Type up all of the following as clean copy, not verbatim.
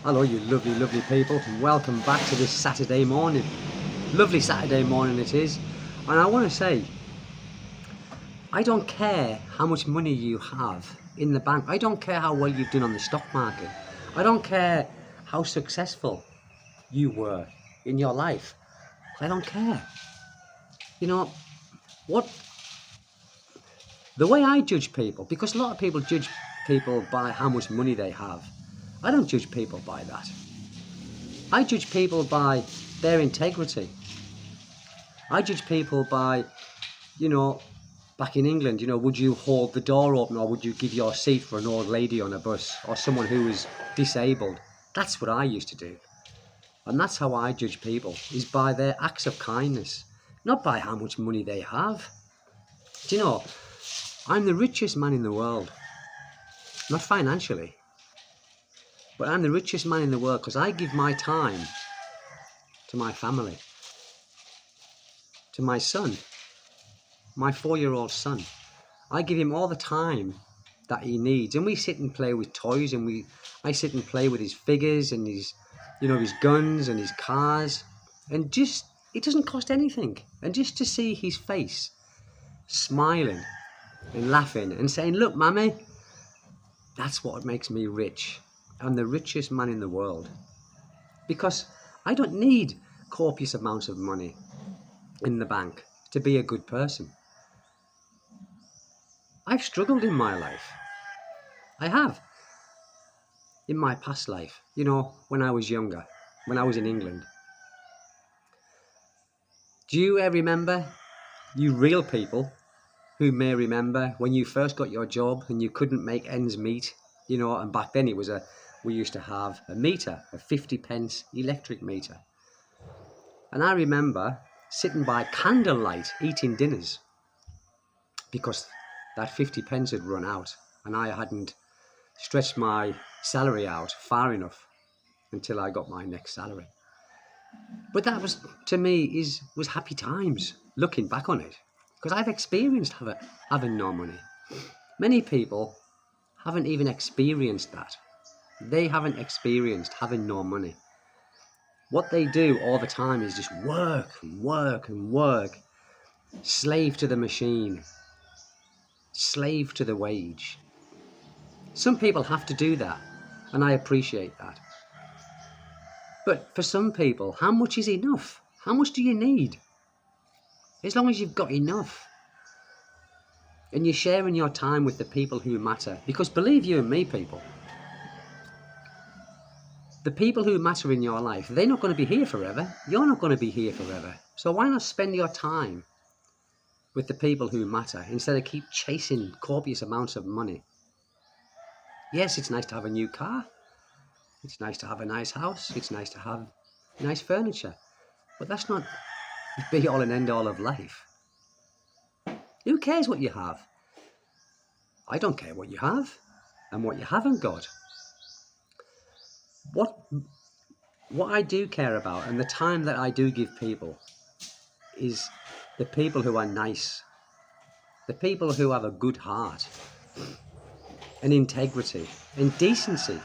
Hello, you lovely, lovely people. Welcome back to this Saturday morning. Lovely Saturday morning it is. And I want to say, I don't care how much money you have in the bank. I don't care how well you've done on the stock market. I don't care how successful you were in your life. I don't care. You know, what the way I judge people, because a lot of people judge people by how much money they have. I don't judge people by that. I judge people by their integrity. I judge people by, back in England, would you hold the door open or would you give your seat for an old lady on a bus or someone who is disabled? That's what I used to do. And that's how I judge people, is by their acts of kindness, not by how much money they have. Do you know, I'm the richest man in the world. Not financially, but I'm the richest man in the world because I give my time to my family, to my son, my 4-year-old son. I give him all the time that he needs, and we sit and play with toys, and I sit and play with his figures and his guns and his cars, and just it doesn't cost anything. And just to see his face smiling and laughing and saying, "Look, Mammy," that's what makes me rich. I'm the richest man in the world because I don't need copious amounts of money in the bank to be a good person. I've struggled in my life. I have. In my past life, when I was younger, when I was in England. Do you remember, you real people who may remember, when you first got your job and you couldn't make ends meet, and back then we used to have a meter, a 50 pence electric meter. And I remember sitting by candlelight eating dinners because that 50 pence had run out and I hadn't stretched my salary out far enough until I got my next salary. But that was, to me, was happy times, looking back on it, because I've experienced having no money. Many people haven't even experienced that. They haven't experienced having no money. What they do all the time is just work and work and work, slave to the machine, slave to the wage. Some people have to do that, and I appreciate that. But for some people, how much is enough? How much do you need? As long as you've got enough. And you're sharing your time with the people who matter. Because believe you and me, people, the people who matter in your life, they're not going to be here forever. You're not going to be here forever. So why not spend your time with the people who matter instead of keep chasing copious amounts of money? Yes, it's nice to have a new car. It's nice to have a nice house. It's nice to have nice furniture. But that's not the be all and end all of life. Who cares what you have? I don't care what you have and what you haven't got. What I do care about, and the time that I do give people, is the people who are nice, the people who have a good heart and integrity and decency.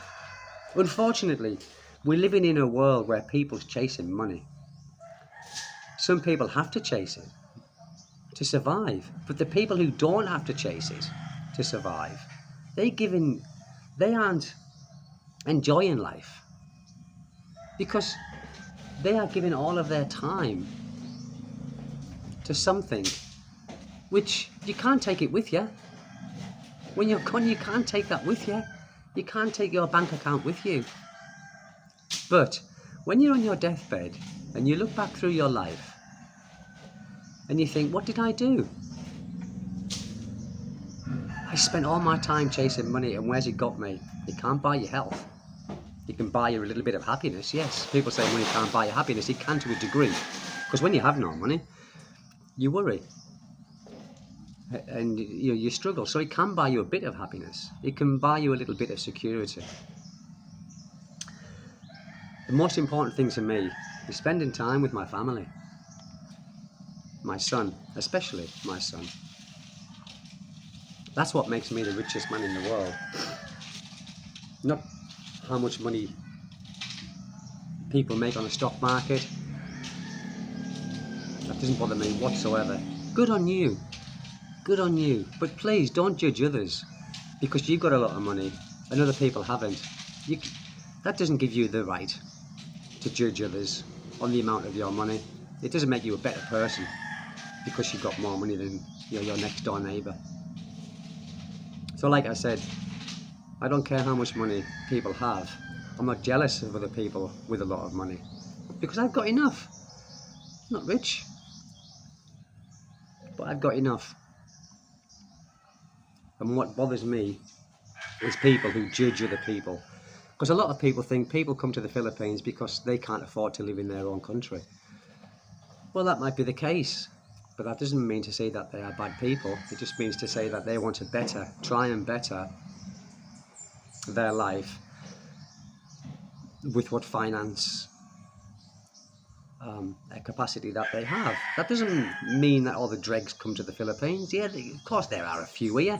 Unfortunately, we're living in a world where people's chasing money. Some people have to chase it to survive, but the people who don't have to chase it to survive, they aren't enjoying life because they are giving all of their time to something which you can't take it with you. When you're gone, you can't take that with you. You can't take your bank account with you. But when you're on your deathbed and you look back through your life and you think, what did I do? I spent all my time chasing money, and where's it got me? It can't buy you health. It can buy you a little bit of happiness. Yes, people say money can't buy you happiness. It can to a degree. Because when you have no money, you worry. And you struggle. So it can buy you a bit of happiness. It can buy you a little bit of security. The most important thing to me is spending time with my family. My son, especially my son. That's what makes me the richest man in the world. Not how much money people make on the stock market. That doesn't bother me whatsoever. Good on you. Good on you. But please don't judge others because you've got a lot of money and other people haven't. That doesn't give you the right to judge others on the amount of your money. It doesn't make you a better person because you've got more money than your next door neighbour. So like I said, I don't care how much money people have. I'm not jealous of other people with a lot of money because I've got enough. I'm not rich, but I've got enough. And what bothers me is people who judge other people. Because a lot of people think people come to the Philippines because they can't afford to live in their own country. Well, that might be the case, but that doesn't mean to say that they are bad people. It just means to say that they want to try and better their life with what finance capacity that they have. That doesn't mean that all the dregs come to the Philippines. Yeah, of course there are a few here.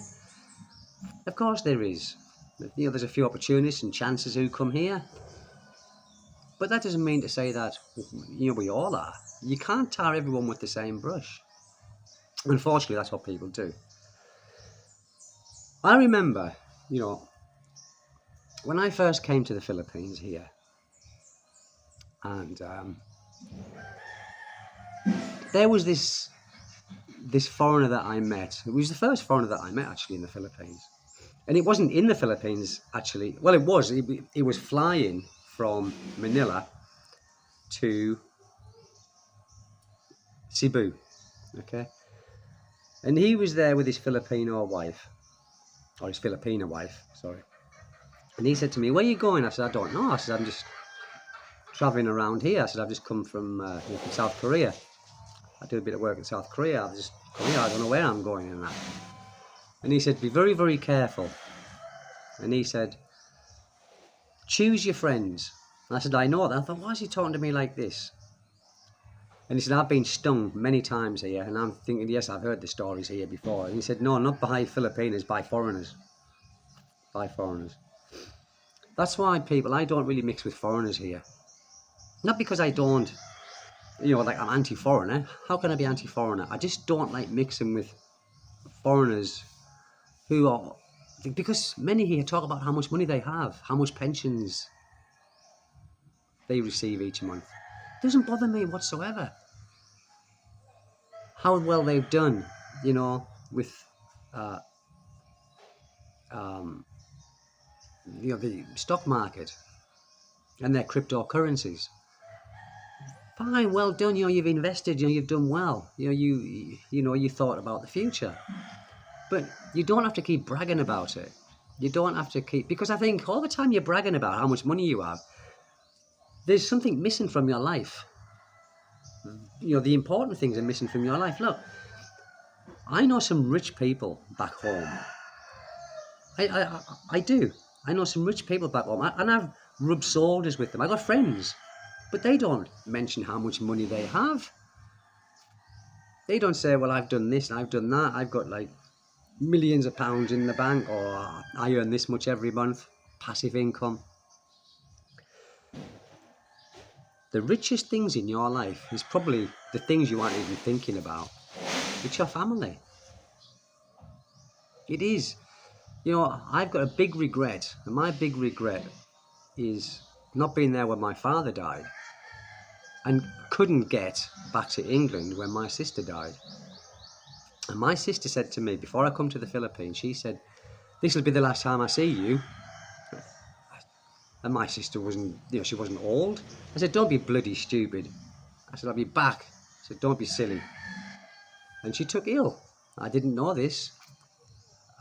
Of course there is. There's a few opportunists and chances who come here. But that doesn't mean to say that, we all are. You can't tar everyone with the same brush. Unfortunately, that's what people do. I remember, when I first came to the Philippines here, and there was this foreigner that I met. It was the first foreigner that I met actually in the Philippines. And it wasn't in the Philippines actually. Well, it was. It was flying from Manila to Cebu. Okay. And he was there with his Filipino wife. Or his Filipina wife, sorry. And he said to me, "Where are you going?" I said, "I don't know." I said, "I'm just travelling around here." I said, "I've just come from South Korea. I do a bit of work in South Korea. I don't know where I'm going in that." And he said, "Be very, very careful." And he said, "Choose your friends." And I said, "I know that." I thought, why is he talking to me like this? And he said, "I've been stung many times here." And I'm thinking, yes, I've heard the stories here before. And he said, "No, not by Filipinos, by foreigners. By foreigners." That's why I don't really mix with foreigners here. Not because I don't, like I'm anti-foreigner. How can I be anti-foreigner? I just don't like mixing with foreigners who are, because many here talk about how much money they have, how much pensions they receive each month. It doesn't bother me whatsoever. How well they've done, with the stock market and their cryptocurrencies. Fine, well done. You've invested. You've done well. You thought about the future, but you don't have to keep bragging about it. You don't have to keep, because I think all the time you're bragging about how much money you have, there's something missing from your life. The important things are missing from your life. Look, I know some rich people back home. I do. I know some rich people back home, and I've rubbed shoulders with them. I got friends, but they don't mention how much money they have. They don't say, "Well, I've done this and I've done that. I've got like millions of pounds in the bank," or "I earn this much every month." Passive income. The richest things in your life is probably the things you aren't even thinking about. It's your family. It is. I've got a big regret, and my big regret is not being there when my father died and couldn't get back to England when my sister died. And my sister said to me, before I come to the Philippines, she said, "This will be the last time I see you." And my sister wasn't, she wasn't old. I said, "Don't be bloody stupid." I said, "I'll be back." I said, "Don't be silly." And she took ill. I didn't know this.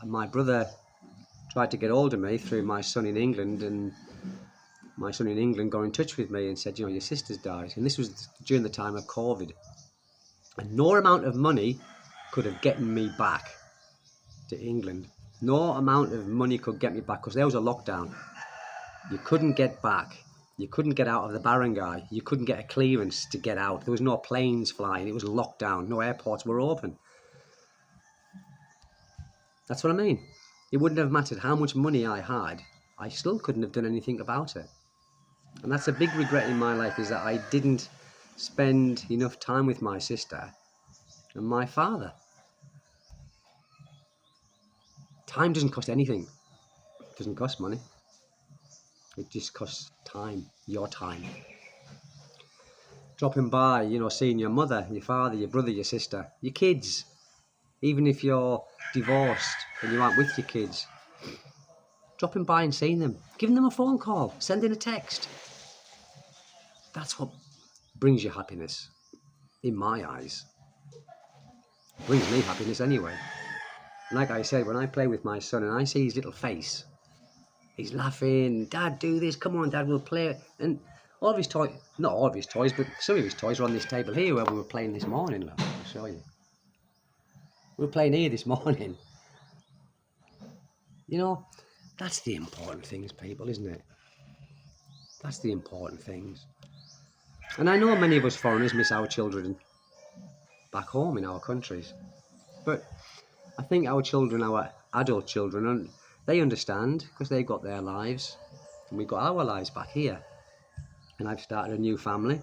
And my brother tried to get hold of me through my son in England, and my son in England got in touch with me and said, "Your sister's died." And this was during the time of COVID. And no amount of money could have gotten me back to England. No amount of money could get me back, because there was a lockdown. You couldn't get back. You couldn't get out of the barangay. You couldn't get a clearance to get out. There was no planes flying. It was locked down. No airports were open. That's what I mean. It wouldn't have mattered how much money I had. I still couldn't have done anything about it. And that's a big regret in my life, is that I didn't spend enough time with my sister and my father. Time doesn't cost anything. It doesn't cost money. It just costs time, your time. Dropping by, seeing your mother, your father, your brother, your sister, your kids. Even if you're divorced and you aren't with your kids, dropping by and seeing them, giving them a phone call, sending a text. That's what brings you happiness, in my eyes. It brings me happiness anyway. And like I said, when I play with my son and I see his little face, he's laughing, Dad, do this, come on, Dad, we'll play. And all of his toys, not all of his toys, but some of his toys are on this table here where we were playing this morning. Look, I'll show you. We were playing here this morning. That's the important things, people, isn't it? That's the important things. And I know many of us foreigners miss our children back home in our countries. But I think our children, our adult children, they understand because they've got their lives and we've got our lives back here. And I've started a new family.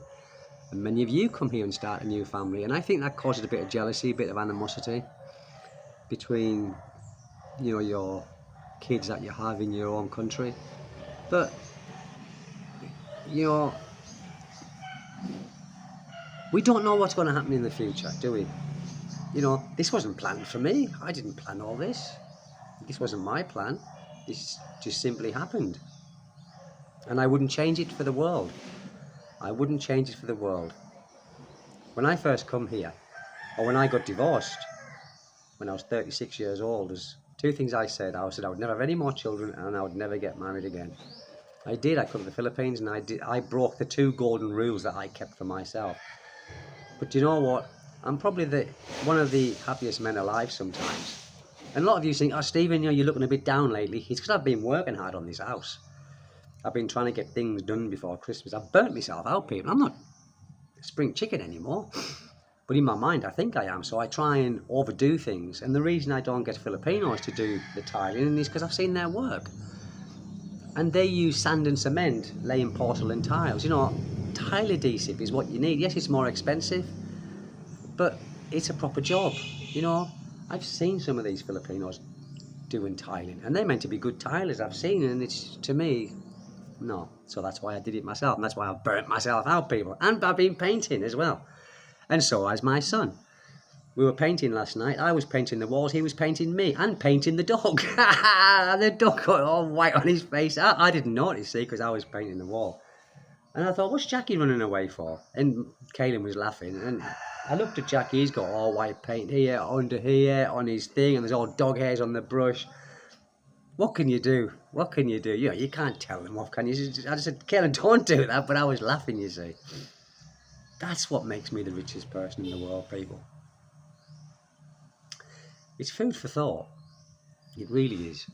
And many of you come here and start a new family. And I think that causes a bit of jealousy, a bit of animosity between, your kids that you have in your own country. But, we don't know what's going to happen in the future, do we? This wasn't planned for me. I didn't plan all this. This wasn't my plan. This just simply happened. And I wouldn't change it for the world. I wouldn't change it for the world. When I first come here, or when I got divorced, when I was 36 years old, there's two things I said. I said I would never have any more children and I would never get married again. I did. I come to the Philippines and I broke the 2 golden rules that I kept for myself. But you know what? I'm probably one of the happiest men alive sometimes. And a lot of you think, oh, Stephen, you're looking a bit down lately. It's because I've been working hard on this house. I've been trying to get things done before Christmas. I've burnt myself out, people. I'm not a spring chicken anymore. But in my mind, I think I am. So I try and overdo things. And the reason I don't get Filipinos to do the tiling is because I've seen their work. And they use sand and cement laying porcelain tiles. Tile adhesive is what you need. Yes, it's more expensive, but it's a proper job. I've seen some of these Filipinos doing tiling, and they're meant to be good tilers. I've seen, and it's, to me, no. So that's why I did it myself, and that's why I've burnt myself out, people. And I've been painting as well, and so has my son. We were painting last night. I was painting the walls. He was painting me and painting the dog. The dog got all white on his face. I didn't notice, see, because I was painting the wall. And I thought, what's Jackie running away for? And Kaylin was laughing. And I looked at Jackie. He's got all white paint here, under here, on his thing. And there's all dog hairs on the brush. What can you do? What can you do? You can't tell them off, can you? I just said, Kaylin, don't do that. But I was laughing, you see. That's what makes me the richest person in the world, people. It's food for thought. It really is.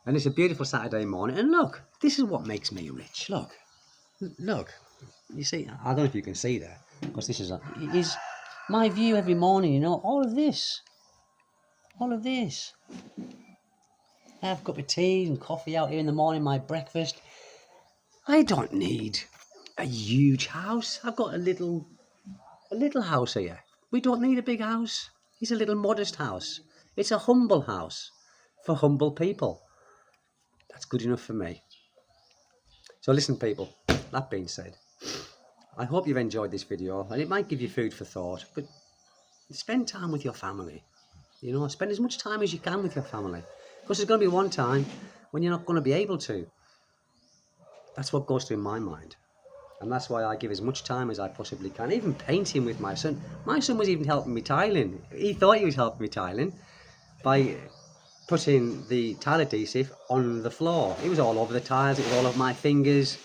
And it's a beautiful Saturday morning. And look, this is what makes me rich. Look. You see, I don't know if you can see there, because it is my view every morning, all of this. I have a cup of tea and coffee out here in the morning, my breakfast. I don't need a huge house. I've got a little house here. We don't need a big house. It's a little modest house. It's a humble house for humble people. That's good enough for me. So listen, people, that being said, I hope you've enjoyed this video, and it might give you food for thought, but spend time with your family. Spend as much time as you can with your family, because there's going to be one time when you're not going to be able to. That's what goes through my mind. And that's why I give as much time as I possibly can, even painting with my son. My son was even helping me tiling. He thought he was helping me tiling by putting the tile adhesive on the floor. It was all over the tiles, it was all over my fingers.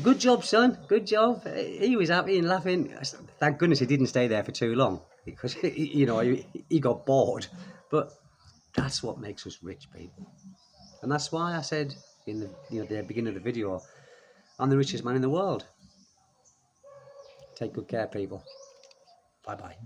Good job, son, good job. He was happy and laughing. Thank goodness he didn't stay there for too long, because he got bored. But that's what makes us rich, people. And that's why I said in the beginning of the video, I'm the richest man in the world. Take good care, people. Bye-bye.